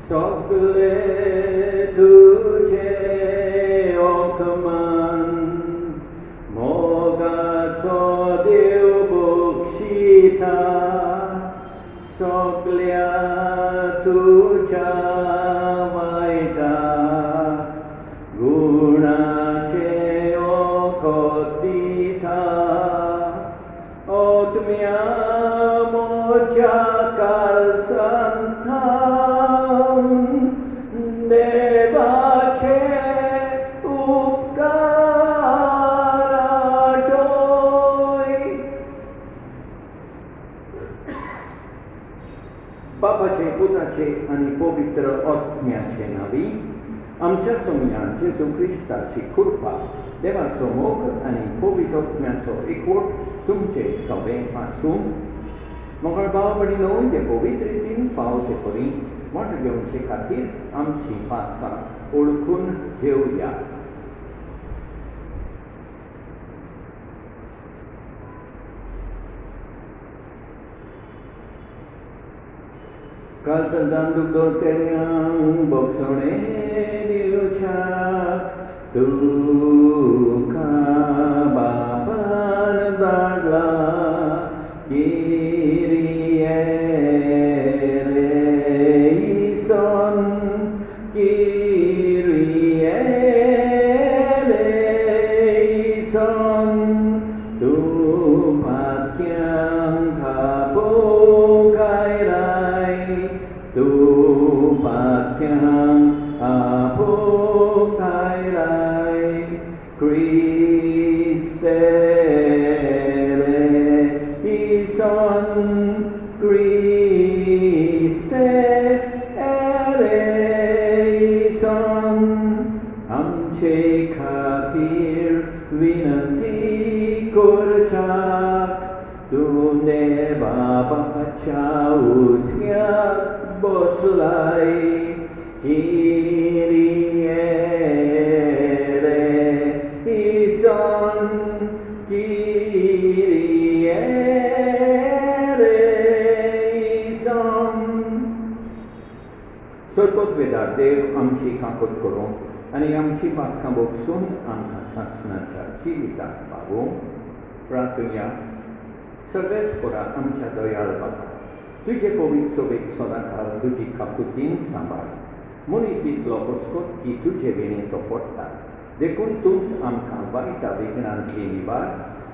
सगळे तुझे ओकमान मोगाचो देव बक्षिता सगळ्या तुझ्या वायटा गुणाचे ओखोतिता ओतम्या मोच्या काळसंथा देवाचे उपकार आठोय बापाचे पुत्राचे आणि पवित्र आत्म्याचे नावी आमच्या सोम्यान जेजू ख्रिस्ताची कृपा देवाचो मोग आणि पवित्र आत्म्याचो एकवट तुमचे सगळे आसूं मंगळ भाव भयणीनो हे पवित्र रितीन फावो ते परी मोठ घेवचे खातीर आमची पातकां ओळखून घेवया. कालसंतान दुखदोतेऱ्यांक बोगसोणे दिवच्याक तुका बापान धाडला किरिये लेison किरिये लेison तूं पातक्यांक आपोकायराय तूं पातक्यांक आपोकायराय Christe eleison Christe eleison आमचे खातीर विनंती करच्याक तूं देवाच्या उजव्याक बसलाय किरिये लेison किरिये लेison स्वर्गोद्वेदार देव आमची काकूट करूं आनी आमची पातकां बोगसून आमकां सासणाच्या जिविताक पावोवं प्रार्थुया. सर्वेस्परा आमच्या दयाळ बाबा तुजे पवित्र सोबेक सदांकाळ तुजी काकुतीन सांबाळ मनीस इतलो हुस्कोत की तुजे वेळेन तो पडटा देखून तूंच आमकां वायटा विघ्नांतली निवार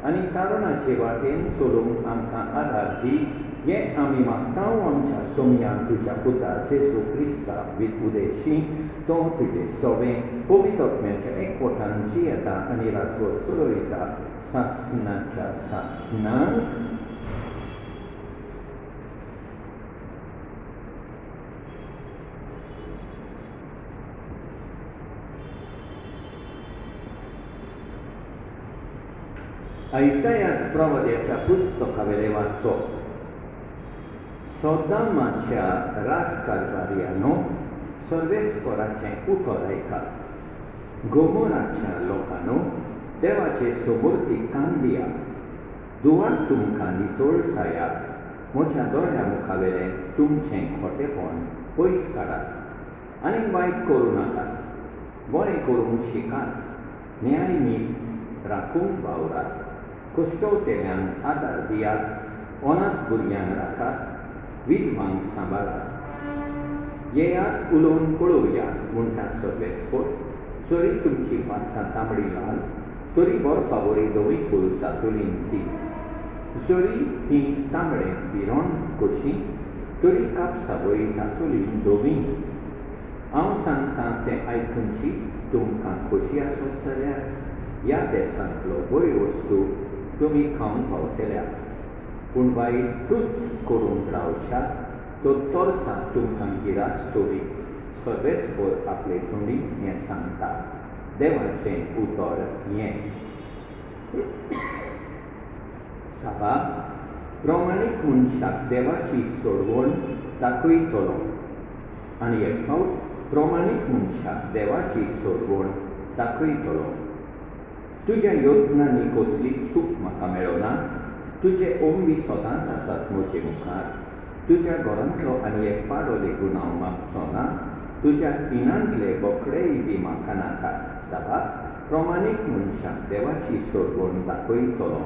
आनी तारुणाचे वाटेन चलूंक आमकां आदार दी हें आमी मागतांव आमच्या सोम्यान तुज्या पुता जेजू क्रिस्ता उदेशी तो तुजें सवें पवित्र आत्म्याच्या एकवटान जियेता आनी राजवट चलयता सासणाच्या सासणाक आयसायास प्रवाद्याच्या पुस्तकावेले वाचो. सोदामाच्या राजकारभार्यानो सर्वेस्पराचें उतर आयकात. गोमोराच्या लोकांनो देवाचे समृद्धी कांदिया दुवार तुमकां नितळसायात म्हज्या दोळ्या मुखावेलें तुमचें खोटेपण पयस काडात आनी वायट करूं नाकात. बरें करूंक शिकात न्याय नीत राखूंक वावरात कुश्टवतेल्यांक आदार दियात अनाथ भुरग्यांक राखात विधवांक सांबाळात. येयात उलोवन पळोवया म्हणटा सर्वेस्पर जरी तुमची पातकां तांबडी लाल तरी बर्फावरी धवी फूल जातुलीन ती जरी तीं तांबडे बिरोण कशी तरी कापसावरी जातुलीन धवी. हांव सांगतां तें आयकूनची तुमकां खोशी आसत जाल्यार ह्या देसांतलो बऱ्यो वस्तू तुमी खावंक पावतल्या पूण वायटूच करून रावशात तो तोर्सां तुमकां गिरास्तोरी सर्वेस्पर आपले तोंडीक हें सांगता. देवाचें उतर हें. साबा प्रमाणीक मनशाक देवाची सोडवण दाखयतलो आनी एक फावट प्रमाणीक मनशाक देवाची सोडवण दाखयतलो. तुज्या यत्नांनी कसली चूक म्हाका मेळना तुजे ओंबी सदांच आसात म्हजे मुखार तुज्या घरांतलो आनी एक पाडो लेगून हांव मागचो ना, तुज्या इनांतले बोकडेय बी म्हाका नाका. साबार प्रमाणीक मनशाक देवाची सोडवण दाखयतलो.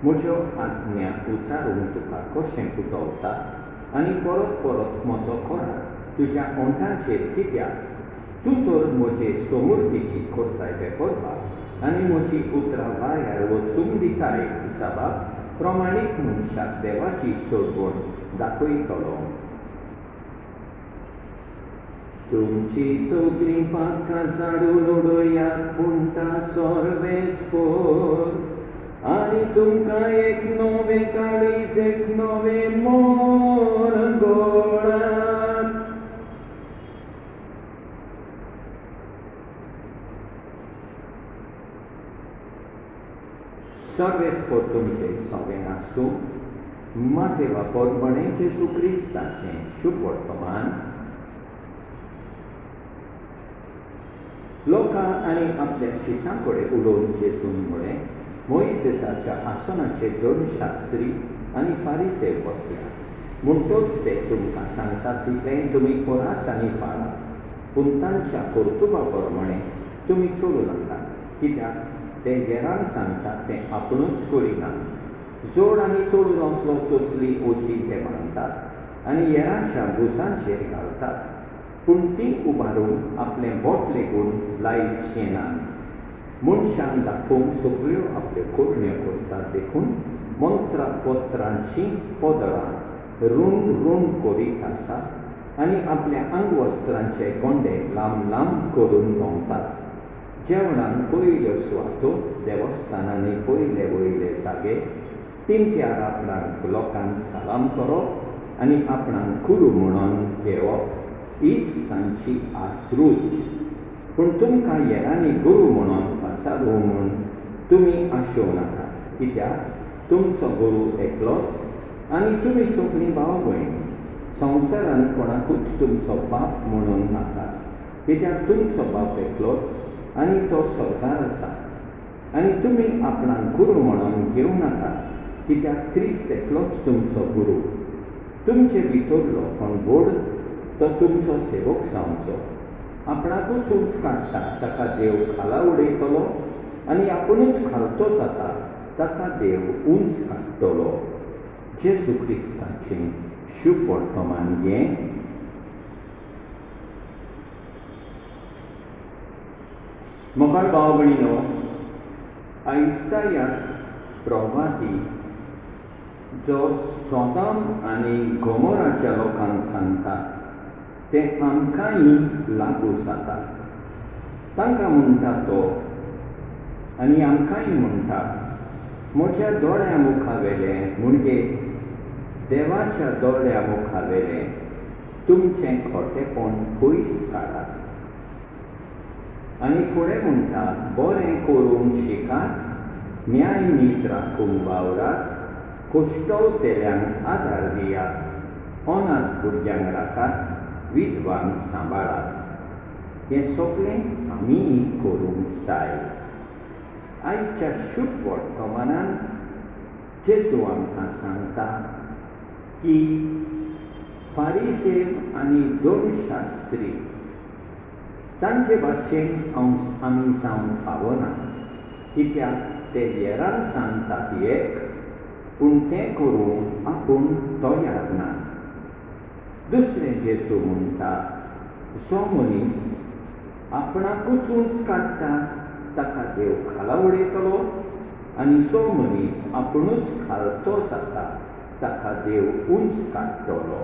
म्हज्यो आज्ञा उचारून तुका कशें कुटवता आनी परत परत म्हजो कोरा तुज्या ओंठांचेर कित्याक? तूं तर म्हजे समृद्धीची करताय ते करपाक आनी म्हजी उतरां वाऱ्यार वचूंक दिताय. साबार प्रमाणीक मनशाक देवाची सोडवण दाखयतलो. तुमची सगळीं पाखां झाडून उडयात पुंता सर्वेस्पर आनी तुमकां एक नवें काळीज एक नवें मोर घोळात. सर्वेस्पर तुमचें सवें आसूं. मातेवा पोरमणें जेजू क्रिस्ताचें शुभ वर्तमान लोकां आनी आपल्या शिसां कडेन उलोवन जेजून म्हळें, मोइसेसाच्या आसनाचेर 2 शास्त्री आनी फारिसेव बसल्या. म्हणटच ते तुमकां सांगतात तितलें तुमी करात आनी पाळात, पूण तांच्या कर्तुबा प्रमाणें तुमी चलूं नाका. कित्याक ते हेरांक सांगतात तें आपुणूच करिनात. जोड आनी तोडून असलो तसली ओजी ते बांदतात आनी हेरांच्या भुसांचेर घालतात, पूण ती उबारून आपलें बोट लेगून लायचें ना. मनशांक दाखोवंक सगळ्यो आपल्यो कोडण्यो करतात देखून मंत्रां पत्रांचीं पदरां रुंड रुंड करीत आसात आनी आपल्या आंगवस्त्रांचे गोंडे लांब लांब करून भोंवतात. जेवणान पयल्यो सुवातो, देवस्थानांनी पयले वयले जागे, तिमत्यार आपणाक लोकांक सालाम करप आनी आपणाक गुरू म्हणून घेवप हीच तांची आसरूच. पूण तुमकां हेरांनी गुरू म्हणून वाचारूं म्हूण तुमी आशेव नाका. कित्याक तुमचो गुरू एकलोच आनी तुमी सगळीं भाव भयण. संवसारांत कोणाकूच तुमचो बाप म्हणून नाका, कित्याक तुमचो बाप एकलोच आनी तो स्वर्गार आसा. आनी तुमी आपणाक गुरू म्हणून घेवं नाका, कित्याक क्रिस्त एकलोच तुमचो गुरू. तुमचे भितरलो कोण व्हड तो तुमचो सेवक जावचो. आपणाकूच उंच काडटा ताका देव खाला उडयतलो आनी आपुणूच खालतो जाता ताका देव उंच काडटलो. जेजू क्रिस्ताचें शुभ वर्तमान हें. मोगाळ भाव भयणीनो, आयसायास प्रवादी जो सोदाम आनी गोमोराच्या लोकांक सांगता तें आमकांय लागू जाता. तांकां म्हणटा तो आनी आमकांय म्हणटा, म्हज्या दोळ्या मुखावेले म्हणजे देवाच्या दोळ्या मुखावेले तुमचें खोटेपण पयस काडात. आनी फुडें म्हणटा, बरें करूंक शिकात, न्याय नीत राखूंक वावरात, कुश्टवतेल्यांक आदार दियात, अनाथ भुरग्यांक राखात, विधवांक सांबाळात. हें सगळें आमी करूंक जाय. आयच्या शुभ वर्तमानान जेजू आमकां सांगता की फारिसेव आनी 2 शास्त्री तांचे भाशेन आमी जावंक फावना. कित्याक ते हेरांक सांगतात एक, पूण तें करूंक आपूण तयार ना. दुसरें जेजू म्हणटा, जो मनीस आपणाकूच उंच काडटा ताका देव खाला उडयतलो आनी जो मनीस आपुणूच खालतो जाता ताका देव उंच काडटलो.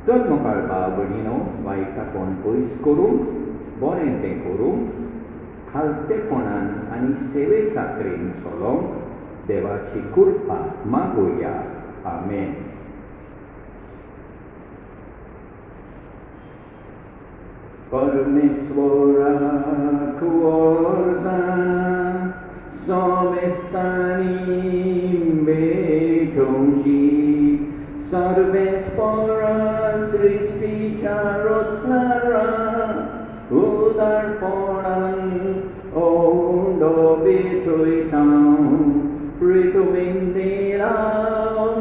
तर मोगाळ भाव भयणीनो, वायटापण पयस करूंक, बरें तें करूंक, खालतेपणान आनी सेवे चाकरेन चलोवंक देवाची कृपा मागुया. आमेन. परमेश्वराक वरदां सोमेस्तानी मेघोंची सर्वेस्परा सृष्टीच्या रचणारा उदारपणान ओंडो बेचोयता पृथ्वीन दिला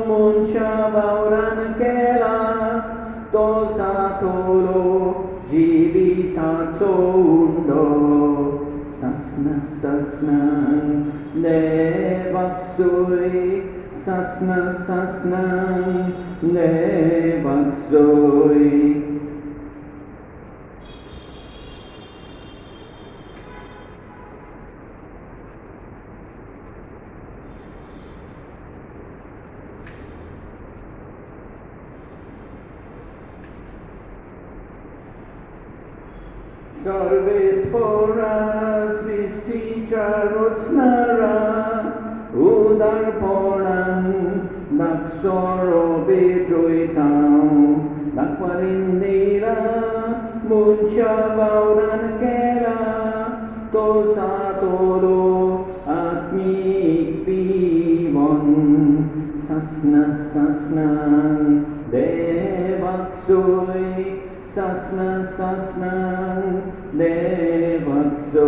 मनशा वावरान Sasatolo Jivitato Undo Sasna Sasnan Nevaksoi Sasna Sasnan Nevaksoi. Salve sporas visticharots nara udarponan naksoro bejoitau nakvalindira munchabauran kera tosatoro atmik vivon sasna sasnan devaksoi Sasna Sasna Devaksoi.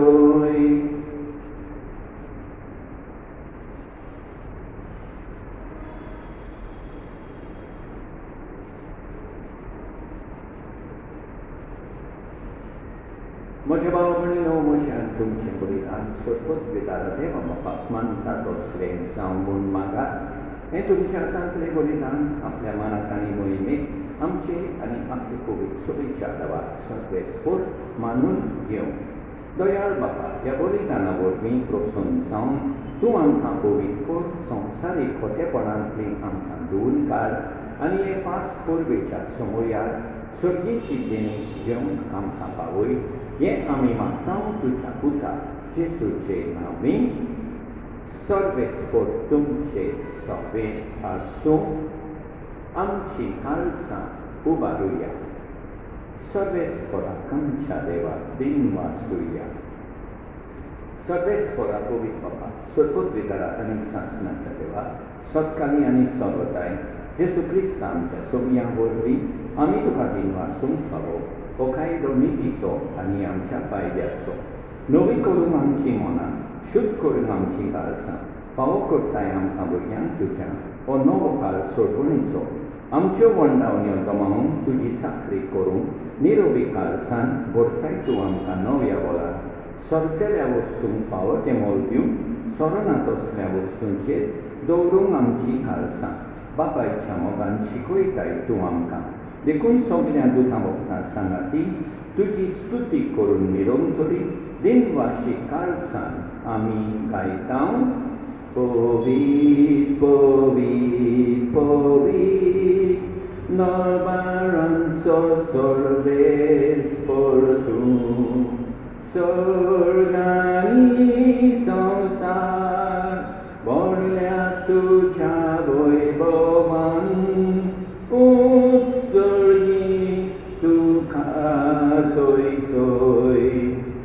Mojabawanino Moshantum Chimburitan Surput Vidarate Mamapatman Tatos Ren Saumun Maga तुमच्या तांत्रिक आपल्या मनात मोहिमेत आमचे आणि आपले Covid शुभेच्छा दवा सर्वेस्फोट मानून घेऊन दयाळ बापा ह्या बलिदानावर मी प्रोत्साहन जावन तूं आमकां पवित्र संवसारीक खोटेपणांतली आमकां दूर काड आनी हे पास कोरबेच्या समोर सर्गेची देणी घेवन आमकां पावय हें आमी मागतां तुज्या पुता जेसूचे नांवी. सर्वेस्फोट तुमचे सवे आसूं आमची काळजां उबारुया सर्वेस्फोराक आमच्या देवाक दिनवासुया. सर्वेस्फोरा पवित्र बापा सर्वोत विदारा आनी शासनाच्या देवा सत्काली आनी सर्वदाय जेसू क्रिस्त आमच्या सोमया वरवीं आमी तुका दिनवासूंक फावो हो कायदो नितीचो आनी आमच्या फायद्याचो नवी करून आमची मनां शुद्ध करून आमची काळजां फावो करताय आमकां भुरग्यांक तुज्या हो नवो काळ सोडवणेचो आमच्यो वंडावण्यो गमावून तुजी चाकरी करूंक निरोगी काळजान भरताय तूं आमकां नव्या वळार सरतेल्या वस्तूंक फावो तें मोल दिवंक सरनात असल्या वस्तूंचेर दवरूंक आमची काळजां बापायच्या मोगान शिकयताय तूं आमकां देखून सगळ्या दुतां भक्तां सांगाती तुजी स्तुती करून निरंतरी दिनवाशी काळजान आमी गायतां. Povit, povit, povit, Narbaranzo sorbes fortum, Sorgani samsar, Borlia tuja voivovan, Utsorgi tu casoi soi,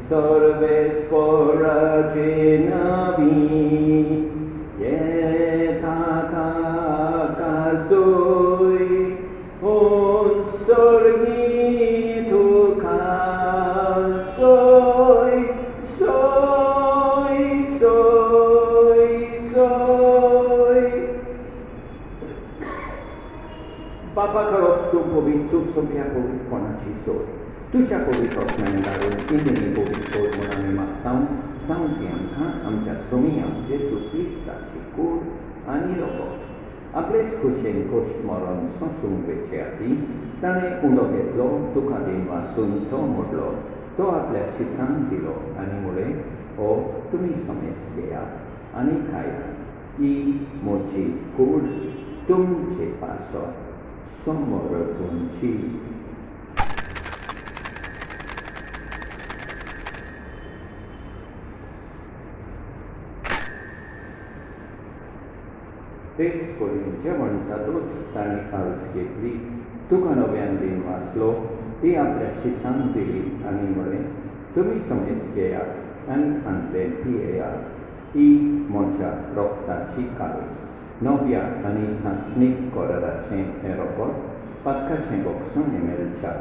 Sorbes fora genavi, Yetakakasoi, Unsorgi tu kasoi, soi, soi, soi. Papa caros tu povitu sopia povitponaci soi. तुझ्या पवित्र ज्ञानावरून इंद्रिय पवित्र मनाने मागतां सांगती आमकां आमच्या सोमिया जेसू क्रिस्ताची कूड आनी रोगो आपलेच खुशेन कोश्ट मरण सोंसूंक वेचे आदीं ताणें उंडो घेतलो तुका दिनवासून तो मोडलो तो आपल्या शिसांक दिलो आनी मुळे हो तुमी समेस घेयात आनी खायात ही म्हजी कूड तुमचे पासत समोर तुमची. तेच करून जेवण जातूच ताणें काळज घेतली तुका नव्यान दिन वाचलो ती आपल्या शिसांक दिली आनी म्हळें तुमी समेस घेयात आनी खांतले पियेयात ही म्हज्या रोगताची काळज नव्या आनी सासणीक कराराचें हें रोगोत पातकाचें बोगसून मेळच्या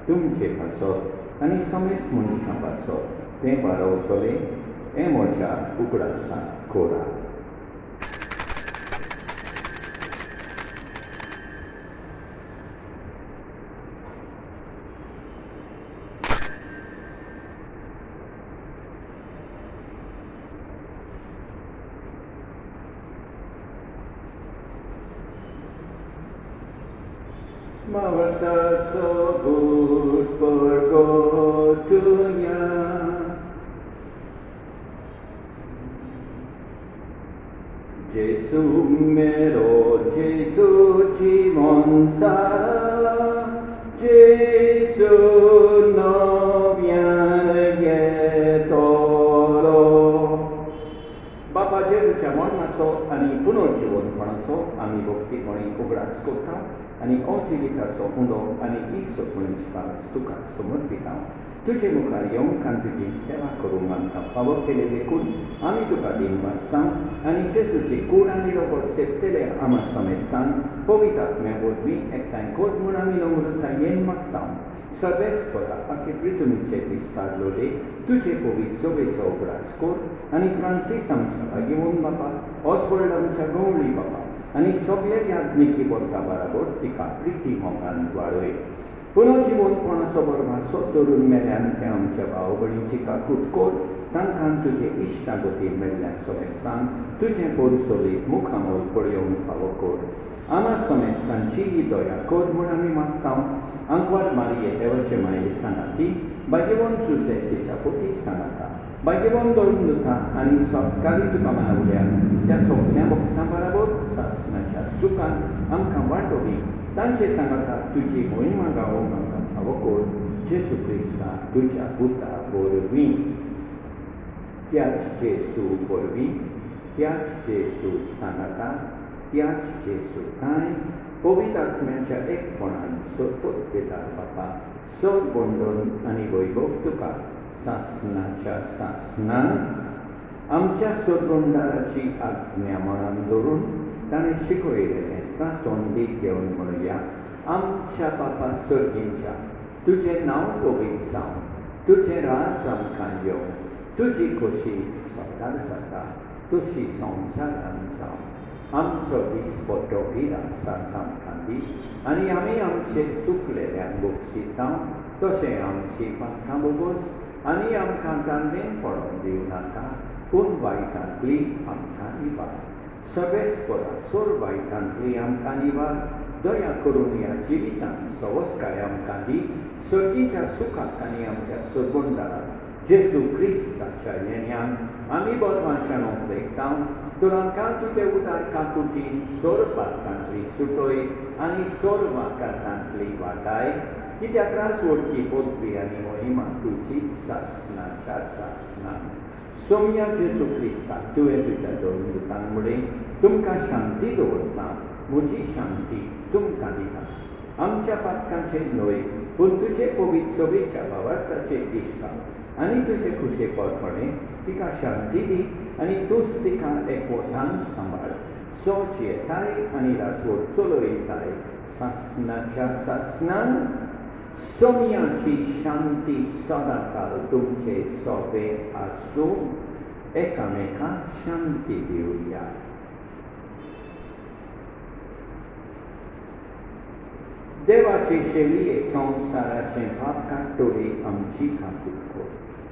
तुमचे पासत आनी समेस मनशां पासत तें वाडोवतलें हें म्हज्या उगडासाक कोरा. Mawarta good pergotunya. Jesu mero, Jesu cimonsa, Jesu no viene toro. Bapa Jesu ciamon naso ani puno jiwon panaso ami bokti moni obras kota ani oggi vitaso undo ani iso municipal stuka somorpita. Tuce mukarion kan tuji seva korungan ka favor kelevekun ami tukadim bastan ani Jesu ci kurani robot septele ama somestan povitat me vodmi ektain kod munami nomurta yen maktam sabes kora ake pritumi cepi starlode tuce povit sobe obras kod ani Francis amcha agivon bapa Oswald amcha goli bapa ani Soviet yadniki borta barabor tika priti hongan dwaroi पुनर्जीवन पणासोबरोबर सोदरून मेल्यान ते आमच्या भाव भयणीची कुटकोट तांकां तुजे इश्टागती मेल्ल्यान सोमेस्तान तुजें बोलसोलीत मुखामोल पळयोवन फावो core आमा सोमेस्तांची ही दया core म्हूण आमी मागतां आंकवार मारये देवाचे मायेली सांगाती बागेवोन सुसे तिच्या पोटी सांगाता बागेवोन दवरून दुता आनी सोबकाली तुका मानवल्यान त्या सोगल्या भक्तां बराबर सासणाच्या सुखान आमकां वांटोवी तांचे सांगाता तुजी मोहिमा गावोंक आमकां फावो कोर जेसू क्रिस्ता तुज्या पुता वरवीं त्याच जेसू वरवीं त्याच जेसू सांगाता त्याच जेसू ताय पवित्र आत्म्याच्या एकपणान सोदपोत घेतात बापा सोद बंडोन आनी वैभव तुका सासणाच्या सासणान आमच्या सोदबंडाराची आज्ञा मनान दवरून ताणें शिकयलेलें तोंडीक घेवन म्हणुया आमच्या बापा सर्गींच्या तुजें नांव पवित्र जावं तुजें राज आमकां येवं तुजी खोशी सदांच जाता तशी संवसारांत जावं आमचो दीस पोटोगी सास आमकां दी आनी आमी आमचे चुकलेल्यांक बक्षितां तशें आमची पाखां बोगोस आनी आमकां दांडेन पडोवन दिवं नाका पूण वायटांतली आमकां इबार सगळेच परा सोर वायटांतली आमकां निवार दया करून ह्या जिवितांत सवस्काय आमकां दी सर्गीच्या सुखाक आनी आमच्या सोदबंडाराक जेसू क्रिस्ताच्या येण्यान आमी बदमाशान ओंपलेकता तुलांकां तुजे उदार काकुटीन सोर पातकांतली सुटोय आनी सोर वाकांतली वाटाय कित्याक रासवडची पदवी आनी मोहिमा तुजी सासणाच्या सासणान सोम्या जेसू क्रिस्ता तुवें तुज्या दोळुतांमुळे तुमकां शांती दवरता म्हजी शांती तुमकां दिता आमच्या पातकांचे न्हय पूण तुजे पवित्र सोबेच्या भावार्थाचे इश्टा आनी तुजे खुशेपरपणे तिका शांती दी आनी तूंच तिका एकवटान सांबाळ सोच येताय आनी राजवट चलयताय सासणाच्या सासणान सोम्याची शांती सदांकाळ तुमचे सोबे आसूं एकामेकांक शांती दिवया देवाचे शेळये संवसाराचे पाप काडटोले आमची खाकूट कोर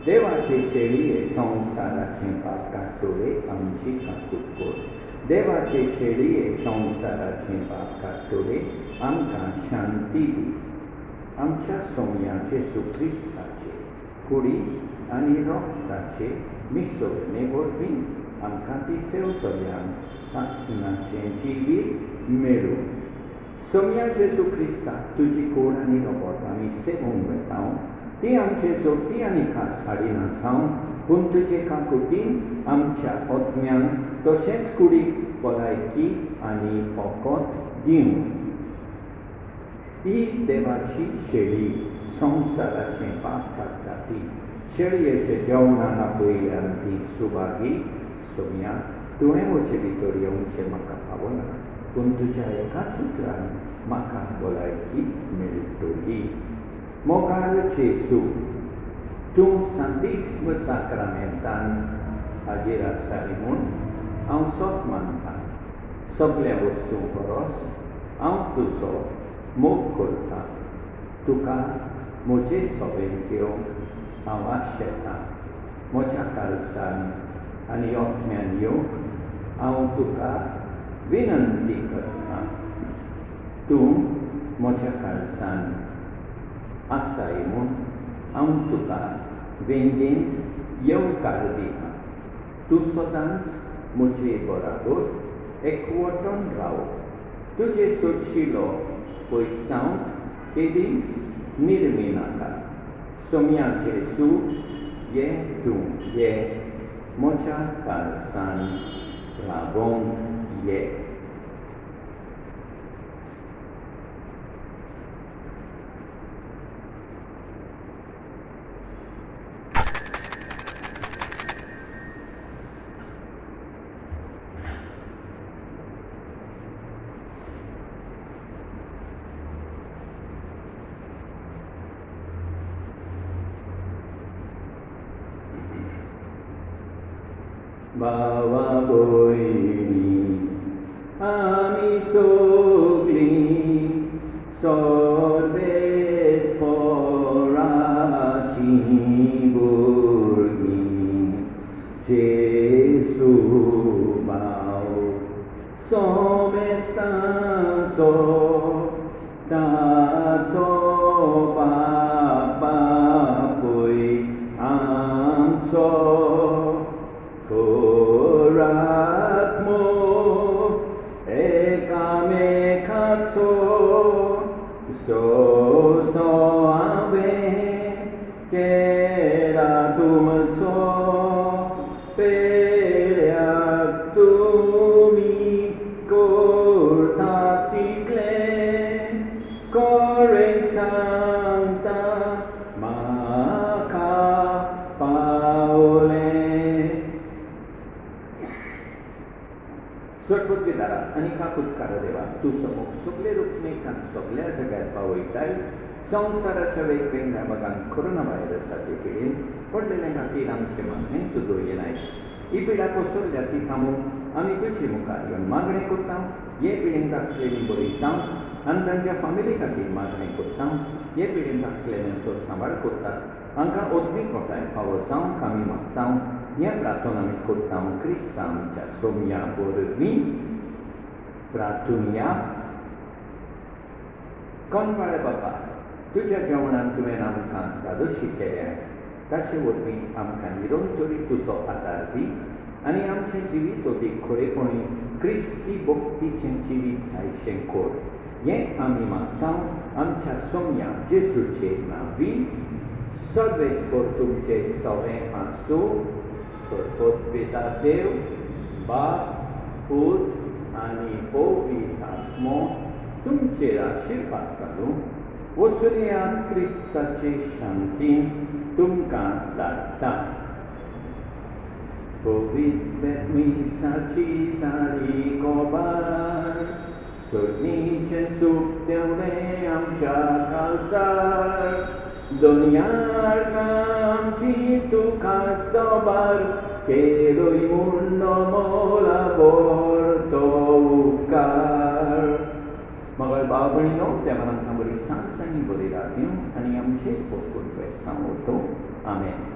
देवाचे शेळये संवसाराचे पाप काडटोले आमची खाकूट कोर देवाचे शेळये संवसाराचे पाप काडटोले आमकां शांती दी आमच्या सोम्याचे सुक्रिस्ताचे कुडी आनी रोगताचे मिसळणे वरवीं आमकां ती सेवतल्यान सासणाचें जिवीत मेळूं सोम्याचे सुक्रिस्ता तुजी कोड आनी रोगोट आमी सेवूंक वेता ती आमचे जोडटी आनी खास हाडिना जावं पूण तुजे काकुटीन आमच्या ओतम्यांक तशेंच कुडीक भलायकी आनी ओकोत दिवं ही देवाची शेळी संवसाराचें पाप काडटा ती शेळयेचे जेवणान आपयल्यान ती सुभागी सोम्या तुवें म्हजे भितर येवचें म्हाका फावना पूण तुज्या एकाच उतरान म्हाका भलायकी मेळटली मोगाळ जेसू तूं सांतिस्म साक्रामेंतान हाजीर आसाय म्हूण हांव सोप मानतां सगळ्या वस्तू परस हांव तुजो मोग करता तुका म्हजे सोबेन घेवंक हांव आशेतां म्हज्या काळजान आनी ओतम्यान येवंक हांव तुका विनंती करतां तूं mocha kalsan asaimun auntuka vendent eu kardiha tu sodans मुझे बराबर equaton rao तुझे सोचिलो कोई साउंड एडिंग्स निर्मिनाका सोमिया जेसु ये तू ये mocha kalsan rabong ye Bawa boini ami sogli sorbes poraci burgi Jesu bau somestanzo tazo papa pui amso Koratmo ekame katso so ave kera tumso periatumi cortatikle corren santa maca paule स्वरपूर्ती दारा अनिकाकृत देवा तू समूह सगळे रुचनेकान सगळ्या जगात पावयताय संवसाराच्या वेगवेगळ्या भागांत corona व्हायरसाचे पिडेन पडलेल्या खातीर आमचे मागणे तूं दोयनाय ही पिडा कोसरल्या ती थांबोवंक आमी तुजे मुखार येवन मागणें करता हे पिडेंत आसलेली बरी जावं आनी तांच्या फामिली खातीर मागणें करता हे पिडेंत आसलेल्यांचो सांबाळ करता हांकां ओतमी कोटाय फावो जावंक आमी मागता ह्या प्रार्थना आमी करता क्रिस्ता आमच्या सोम्या वरवीं प्रार्थुनिया कोणपाळे बाबा तुज्या जेवणान तुवें आमकां धादोशी केल्या ताचे वरवीं आमकां निरंतरी तुजो आदार दी आनी आमचें जिवीत अदीक खरेपणी क्रिस्ती भक्तीचें जिवीत जायचें कर हें आमी मागता आमच्या सोम्या जेजूचे नांवी सर्वेस्पर तुमचें सवें आसूं सर्वोत पिता देव बाप पूत आनी पवित्र आत्मो तुमचेर आशिर्वाद घालूं वचुनियात क्रिस्ताचे शांतीन तुमकां धाडटा पवित्र मिसाची सारी कोबार सोडणीचें सूप देवलें आमच्या काळजार दुनियार आमची तुका सोबार केलोय मुन्नो मोला बोर तो उपकार मगर भाव भयणीनो देवान आमकां बरी सांज आनी बरी रात दिवं आनी आमचे पोटकून वेसां उरतो आमेन